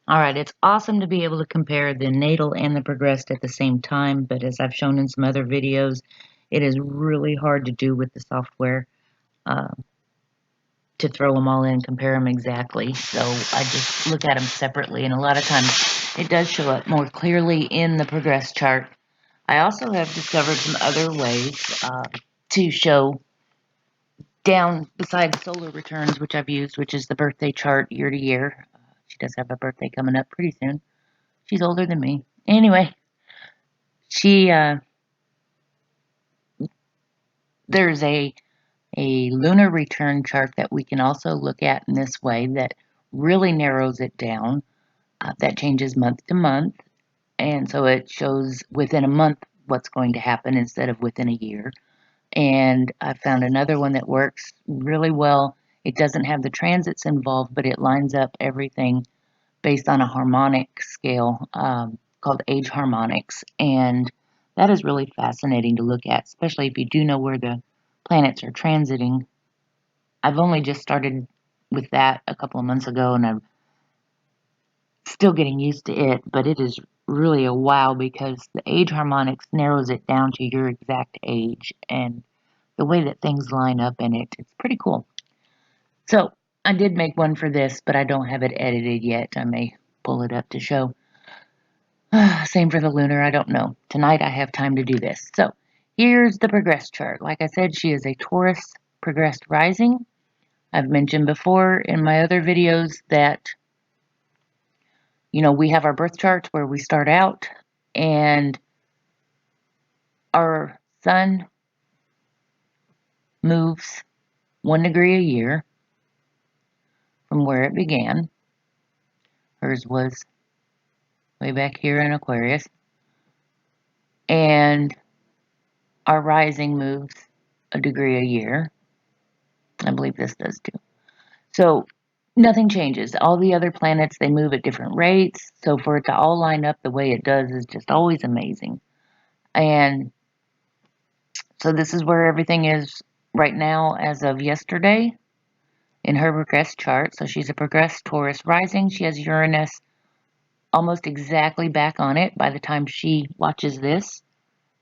All right, it's awesome to be able to compare the natal and the progressed at the same time, but as I've shown in some other videos, it is really hard to do with the software uh, to throw them all in and compare them exactly. So I just look at them separately, and a lot of times it does show up more clearly in the progressed chart. I also have discovered some other ways to show down besides solar returns, which I've used, which is the birthday chart year to year. She does have a birthday coming up pretty soon. She's older than me. Anyway, she there's a lunar return chart that we can also look at in this way that really narrows it down. That changes month to month, and so it shows within a month what's going to happen instead of within a year. And I found another one that works really well. It doesn't have the transits involved, but it lines up everything based on a harmonic scale called age harmonics. And that is really fascinating to look at, especially if you do know where the planets are transiting. I've only just started with that a couple of months ago, and I'm still getting used to it, but it is really a wow because the age harmonics narrows it down to your exact age, and the way that things line up in it, it's pretty cool. So I did make one for this, but I don't have it edited yet. I may pull it up to show. Same for the lunar, I don't know. Tonight I have time to do this. So here's the progressed chart. Like I said, she is a Taurus progressed rising. I've mentioned before in my other videos that, we have our birth charts where we start out, and our sun moves 1 degree a year from where it began. Hers was way back here in Aquarius. And our rising moves a degree a year. I believe this does too. So nothing changes. All the other planets, they move at different rates. So for it to all line up the way it does is just always amazing. And so this is where everything is right now as of yesterday in her progressed chart. So she's a progressed Taurus rising. She has Uranus almost exactly back on it. By the time she watches this,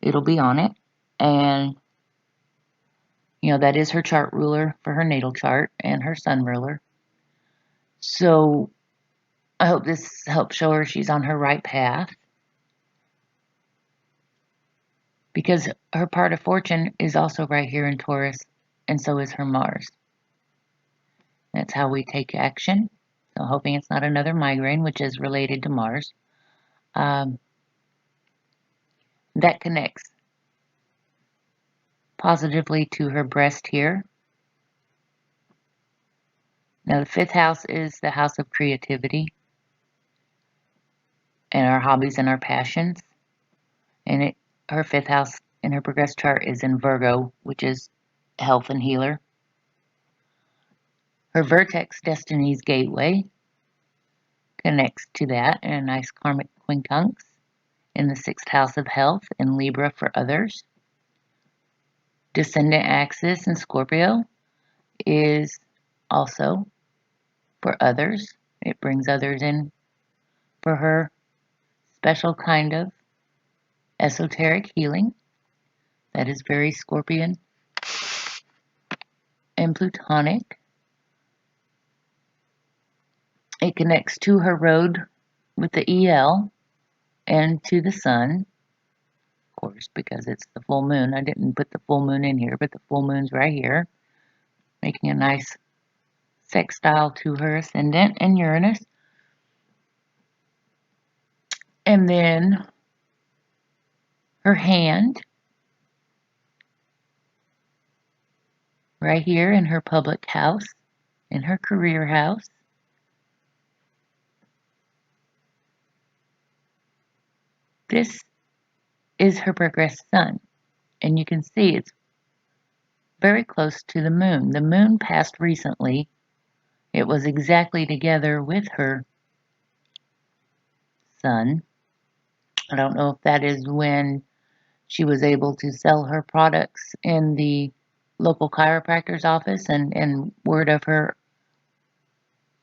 it'll be on it. And, that is her chart ruler for her natal chart and her sun ruler. So I hope this helps show her she's on her right path, because her part of fortune is also right here in Taurus, and so is her Mars. That's how we take action. So hoping it's not another migraine, which is related to Mars. That connects positively to her Brest here. Now the 5th house is the house of creativity and our hobbies and our passions. And her 5th house in her progressed chart is in Virgo, which is health and healer. Her vertex destiny's gateway connects to that in a nice karmic quincunx in the 6th house of health in Libra for others. Descendant axis in Scorpio is also for others. It brings others in for her special kind of esoteric healing that is very Scorpion and Plutonic. It connects to her road with the EL and to the sun, of course, because it's the full moon. I didn't put the full moon in here, but the full moon's right here, making a nice sextile to her ascendant and Uranus. And then her hand right here in her public house, in her career house. This is her progressed sun, and you can see it's very close to the moon. The moon passed recently. It was exactly together with her sun. I don't know if that is when she was able to sell her products in the local chiropractor's office, and word of her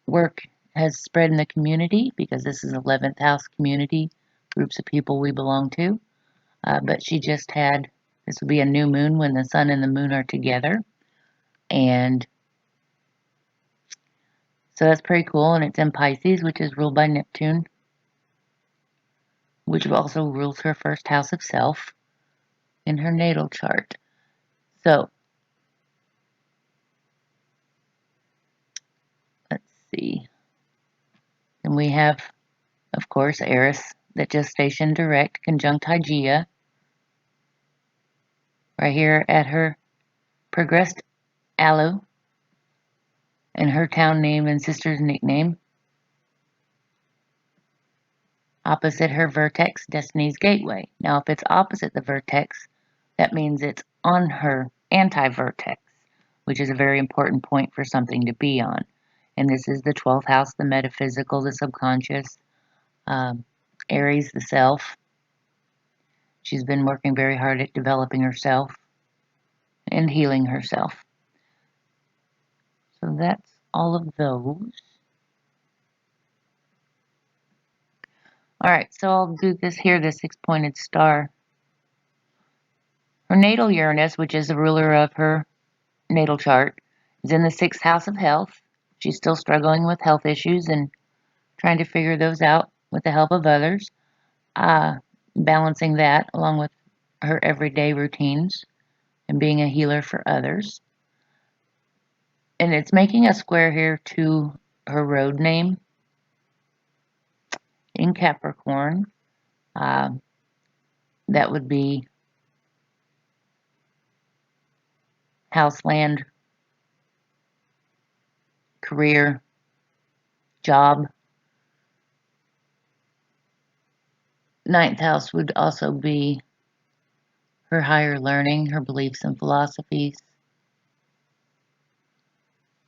work has spread in the community because this is 11th house community, groups of people we belong to. But she just had, this will be a new moon when the sun and the moon are together. And so that's pretty cool. And it's in Pisces, which is ruled by Neptune, which also rules her first house of self in her natal chart. So let's see. And we have, of course, Eris, that gestation direct, conjunct Hygeia, right here at her progressed Aloe, and her town name and sister's nickname. Opposite her vertex, Destiny's Gateway. Now, if it's opposite the vertex, that means it's on her anti-vertex, which is a very important point for something to be on. And this is the 12th house, the metaphysical, the subconscious, Aries, the self. She's been working very hard at developing herself and healing herself. So that's all of those. All right, so I'll do this here, the six-pointed star. Her natal Uranus, which is the ruler of her natal chart, is in the 6th house of health. She's still struggling with health issues and trying to figure those out with the help of others, balancing that along with her everyday routines and being a healer for others. And it's making a square here to her road name in Capricorn. That would be house, land, career, job. 9th house would also be her higher learning, her beliefs and philosophies.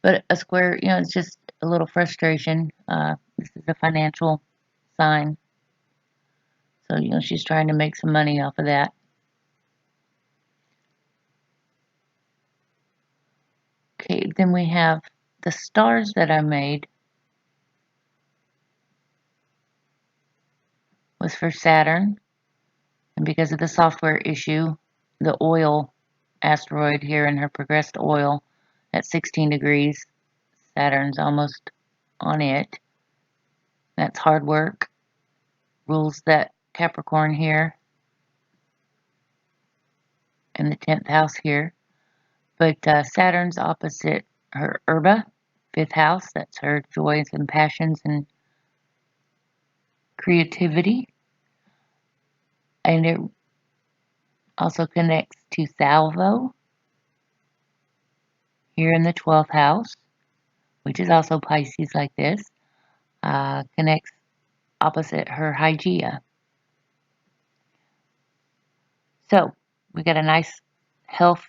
But a square, it's just a little frustration. This is a financial sign. So, she's trying to make some money off of that. Okay, then we have the stars that I made was for Saturn. And because of the software issue, the oil asteroid here in her progressed oil at 16 degrees, Saturn's almost on it. That's hard work. Rules that Capricorn here and the 10th house here. But Saturn's opposite her Herba, 5th house. That's her joys and passions and creativity. And it also connects to Salvo here in the 12th house, which is also Pisces like this. Connects opposite her Hygeia. So we got a nice health,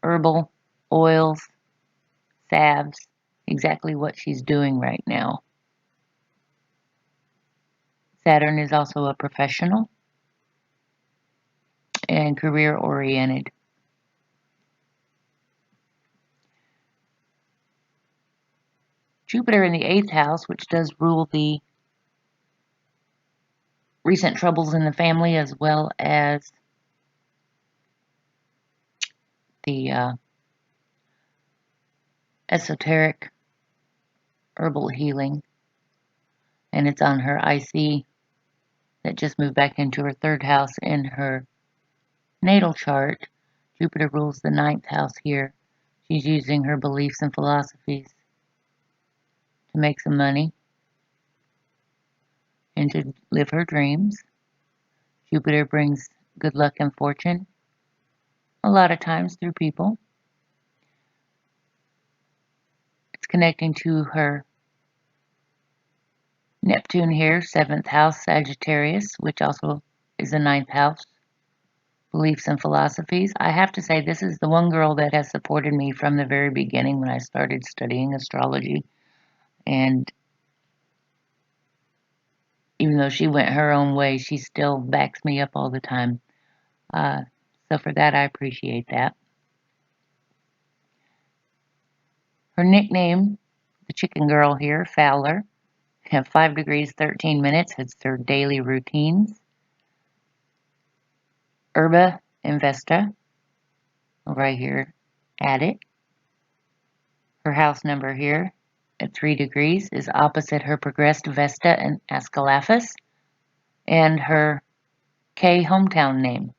herbal, oils, salves, exactly what she's doing right now. Saturn is also a professional and career oriented. Jupiter in the 8th house, which does rule the recent troubles in the family as well as the esoteric herbal healing. And it's on her IC that just moved back into her 3rd house in her natal chart. Jupiter rules the 9th house here. She's using her beliefs and philosophies to make some money and to live her dreams. Jupiter brings good luck and fortune, a lot of times through people. It's connecting to her Neptune here, 7th house, Sagittarius, which also is the 9th house. Beliefs and philosophies. I have to say, this is the one girl that has supported me from the very beginning when I started studying astrology. And even though she went her own way, she still backs me up all the time. So for that, I appreciate that. Her nickname, the chicken girl here, Fowler, have 5 degrees 13 minutes. It's their daily routines. Herba Investa, right here at it. Her house number here at 3 degrees is opposite her progressed Vesta and Askalaphus and her K hometown name.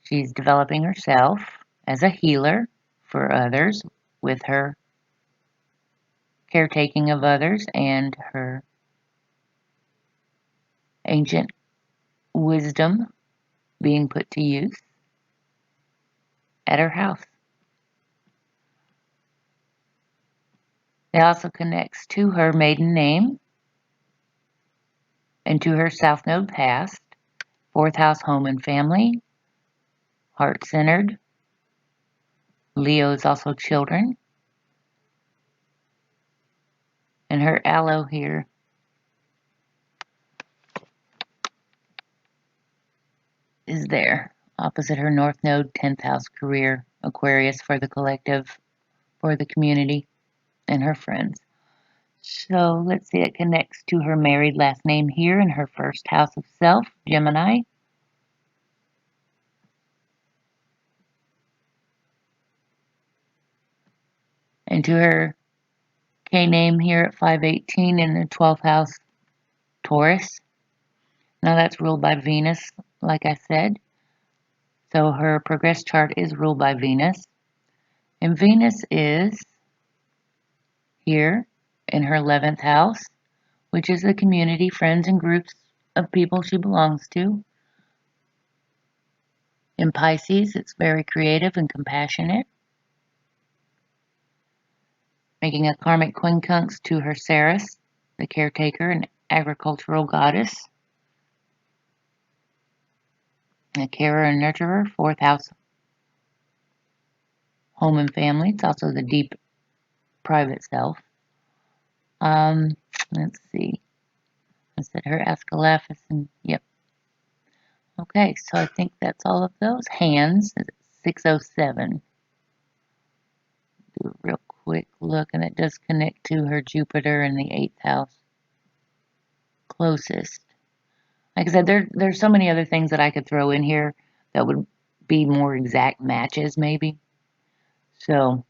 She's developing herself as a healer for others with her caretaking of others and her ancient wisdom being put to use at her house. It also connects to her maiden name and to her South Node past, 4th house home and family, heart-centered. Leo is also children. And her Aloe here is there, opposite her North Node, 10th house career, Aquarius for the collective, for the community, and her friends. So let's see, it connects to her married last name here in her 1st house of self, Gemini. And to her K name here at 518 in the 12th house, Taurus. Now that's ruled by Venus, like I said. So her progress chart is ruled by Venus. And Venus is here in her 11th house, which is the community, friends, and groups of people she belongs to. In Pisces, it's very creative and compassionate, making a karmic quincunx to her Ceres, the caretaker and agricultural goddess. A carer and nurturer, 4th house home and family. It's also the deep private self. Let's see. I said her Askalaphus and yep. Okay, so I think that's all of those. Hands, 607. Do a real quick look, and it does connect to her Jupiter in the 8th house closest. Like I said, there's so many other things that I could throw in here that would be more exact matches, maybe. So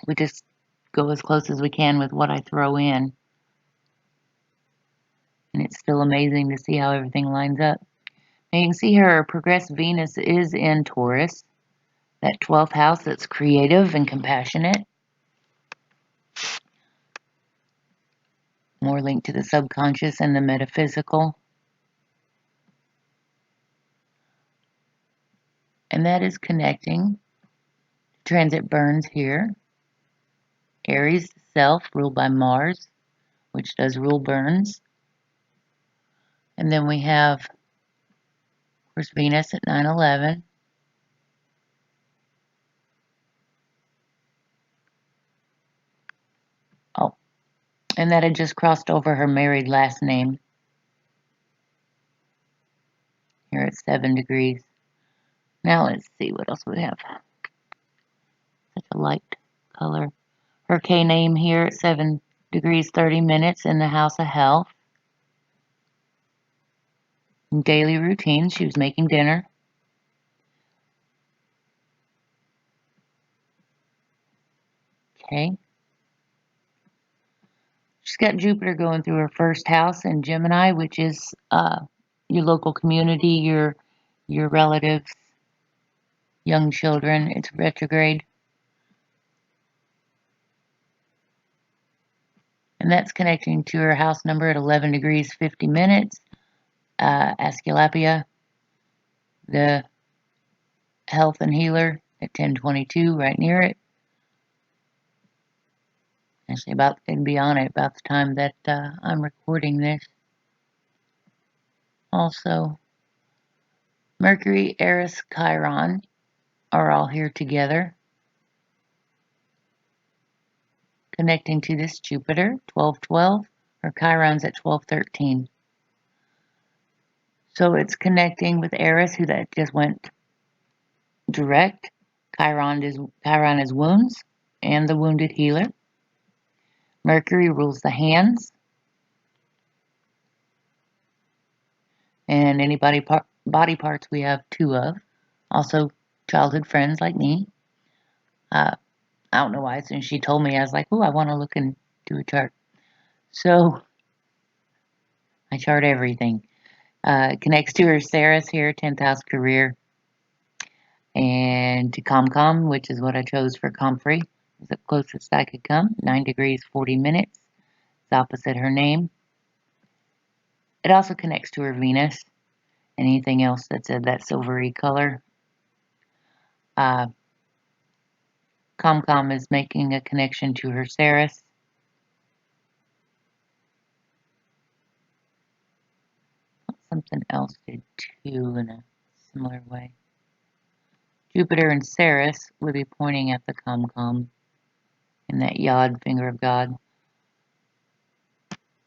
we just go as close as we can with what I throw in. And it's still amazing to see how everything lines up. Now you can see her progressed Venus is in Taurus, that 12th house that's creative and compassionate. More linked to the subconscious and the metaphysical. And that is connecting. Transit burns here. Aries, self, ruled by Mars, which does rule burns. And then we have, of course, Venus at 9/11. Oh, and that had just crossed over her married last name. Here at 7 degrees. Now let's see what else we have. Such a light color. Her K name here at 7 degrees 30 minutes in the house of health. Daily routine. She was making dinner. Okay. She's got Jupiter going through her 1st house in Gemini, which is your local community, your relatives, young children. It's retrograde. And that's connecting to her house number at 11 degrees 50 minutes. Aesculapia, the health and healer at 1022, right near it. Actually, it'd be on it about the time that I'm recording this. Also, Mercury, Eris, Chiron are all here together, connecting to this Jupiter, 1212, or Chiron's at 1213. So it's connecting with Eris, who that just went direct. Chiron is wounds and the wounded healer. Mercury rules the hands and any body parts we have two of. Also, childhood friends like me. I don't know why. As soon as she told me, I was like, "Oh, I want to look and do a chart." So I chart everything. Connects to her Ceres here, 10th house career, and to ComCom, which is what I chose for Comfrey. It's the closest I could come. 9 degrees, 40 minutes. It's opposite her name. It also connects to her Venus. Anything else that's that silvery color. ComCom is making a connection to her Ceres. Something else did too in a similar way. Jupiter and Ceres would be pointing at the ComCom in that Yod, finger of God.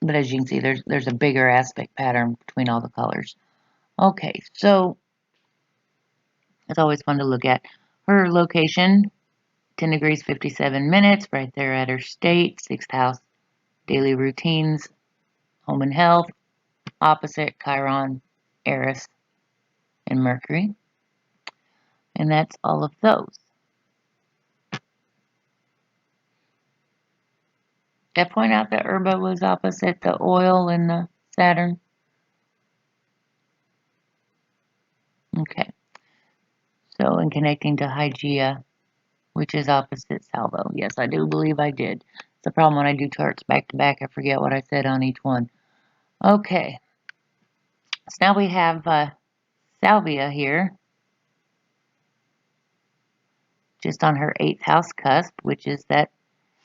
But as you can see, there's a bigger aspect pattern between all the colors. Okay, so it's always fun to look at her location. 10 degrees, 57 minutes, right there at her state. 6th house, daily routines, home and health. Opposite Chiron, Eris, and Mercury. And that's all of those. Did I point out that Herba was opposite the oil and the Saturn? Okay. So, in connecting to Hygeia, which is opposite Salvo. Yes, I do believe I did. It's the problem when I do charts back to back. I forget what I said on each one. Okay. So now we have Salvia here. Just on her 8th house cusp, which is that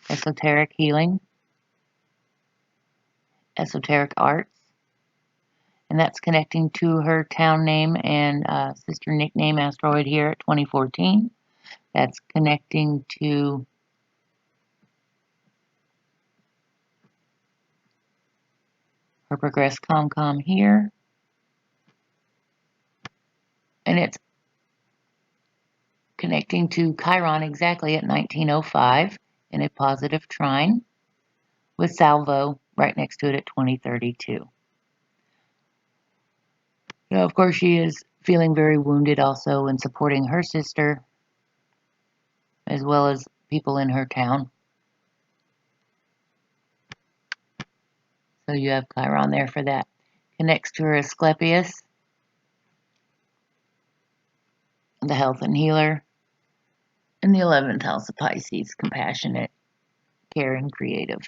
esoteric healing, esoteric arts. And that's connecting to her town name and sister nickname Asteroid here at 2014. That's connecting to her progressed ComCom here. And it's connecting to Chiron exactly at 1905 in a positive trine with Salvo right next to it at 2032. Now, of course, she is feeling very wounded also and supporting her sister as well as people in her town. So you have Chiron there for that. Connects to her Asclepius, the health and healer, and the 11th house of Pisces, compassionate, caring, creative.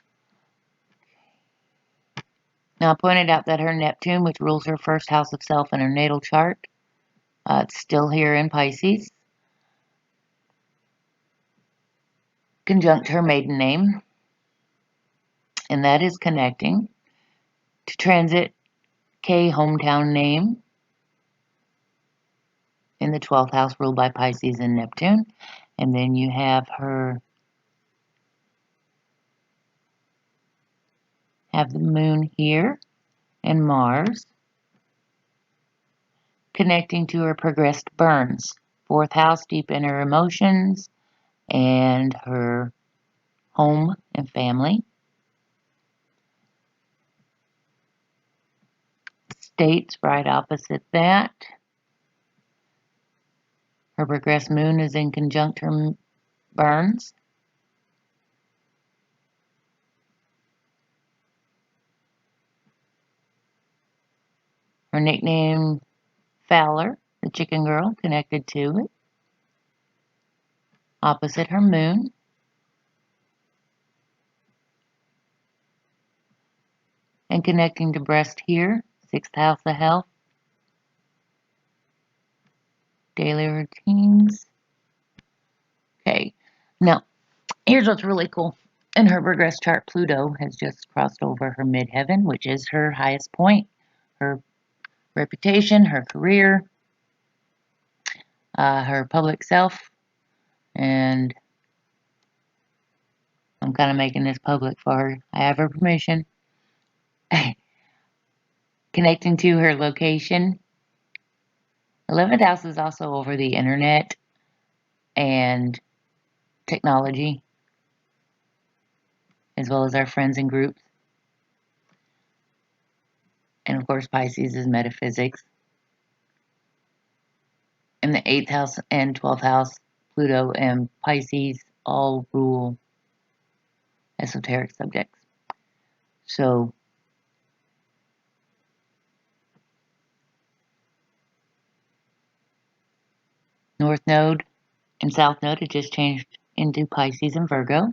Now I pointed out that her Neptune, which rules her first house of self in her natal chart, it's still here in Pisces. Conjunct her maiden name, and that is connecting to transit K hometown name in the 12th house ruled by Pisces and Neptune. And then you have her have the moon here and Mars connecting to her progressed burns. 4th house, deep inner emotions and her home and family. States right opposite that. Her progressed moon is in conjunct her burns. Her nickname, Fowler, the chicken girl, connected to it. Opposite her moon. And connecting to Brest here, 6th house of health. Daily routines. Okay, now here's what's really cool. In her progress chart, Pluto has just crossed over her midheaven, which is her highest point, her reputation, her career, her public self, and I'm kind of making this public for her. I have her permission. Connecting to her location. 11th house is also over the internet and technology. as well as our friends and groups. And of course, Pisces is metaphysics. And the 8th house and 12th house, Pluto and Pisces, all rule esoteric subjects. So, North Node and South Node had just changed into Pisces and Virgo.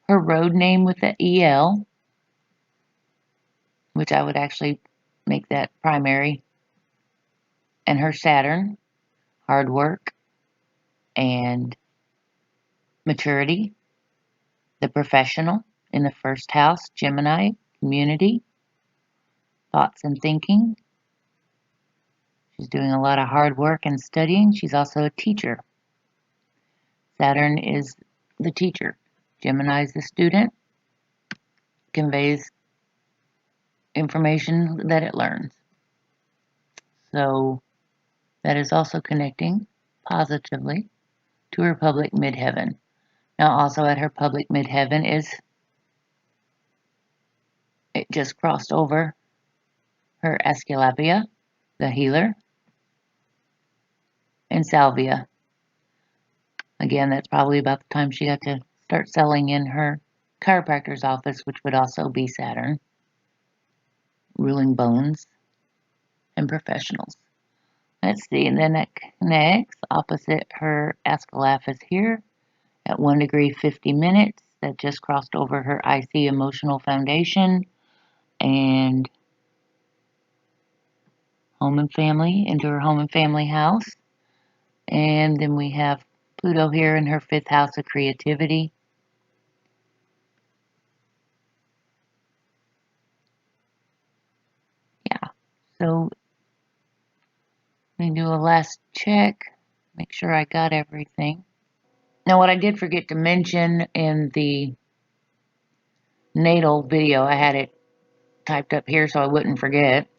Her road name with the EL, which I would actually make that primary, and her Saturn, hard work and maturity, the professional in the 1st house, Gemini, community, thoughts and thinking. She's doing a lot of hard work and studying. She's also a teacher. Saturn is the teacher. Gemini is the student, conveys information that it learns. So that is also connecting positively to her public midheaven. Now also at her public midheaven is, it just crossed over her Aesculapia, the healer, and Salvia. Again, that's probably about the time she got to start selling in her chiropractor's office, which would also be Saturn, ruling bones and professionals. Let's see, and then that connects opposite her Askalaphus here at 1 degree 50 minutes. That just crossed over her IC emotional foundation and home and family into her home and family house. And then we have Pluto here in her 5th house of creativity. Yeah, so let me do a last check, make sure I got everything. Now, what I did forget to mention in the natal video, I had it typed up here so I wouldn't forget,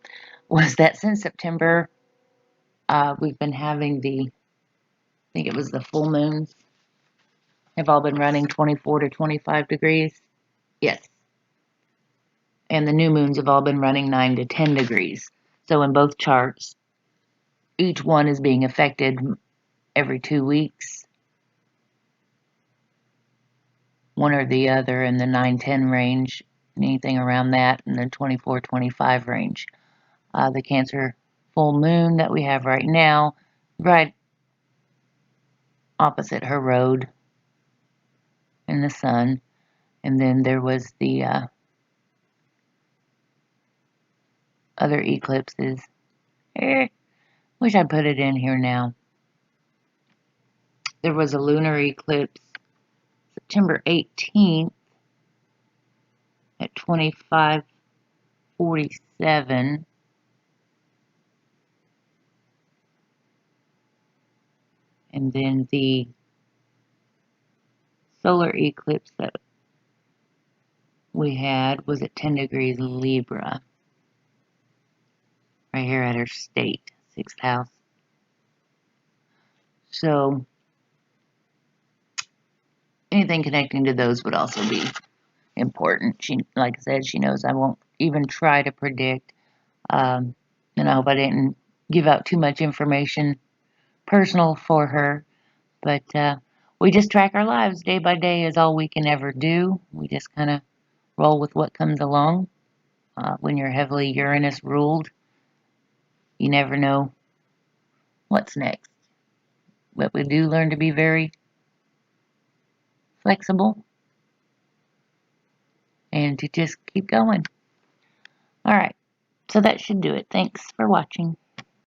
was that since September, we've been having I think it was the full moons, have all been running 24 to 25 degrees. Yes. And the new moons have all been running 9 to 10 degrees. So in both charts, each one is being affected every 2 weeks, one or the other in the 9-10 range, anything around that in the 24-25 range. The Cancer full moon that we have right now, right opposite her road in the sun. And then there was the other eclipses. Wish I put it in here now. There was a lunar eclipse September 18th at 25:47. And then the solar eclipse that we had was at 10 degrees Libra. Right here at her state, 6th house. So anything connecting to those would also be important. She, like I said, she knows I won't even try to predict. And I hope I didn't give out too much information personal for her. But we just track our lives day by day is all we can ever do. We just kind of roll with what comes along. When you're heavily Uranus ruled, you never know what's next. But we do learn to be very flexible and to just keep going. All right, so that should do it. Thanks for watching.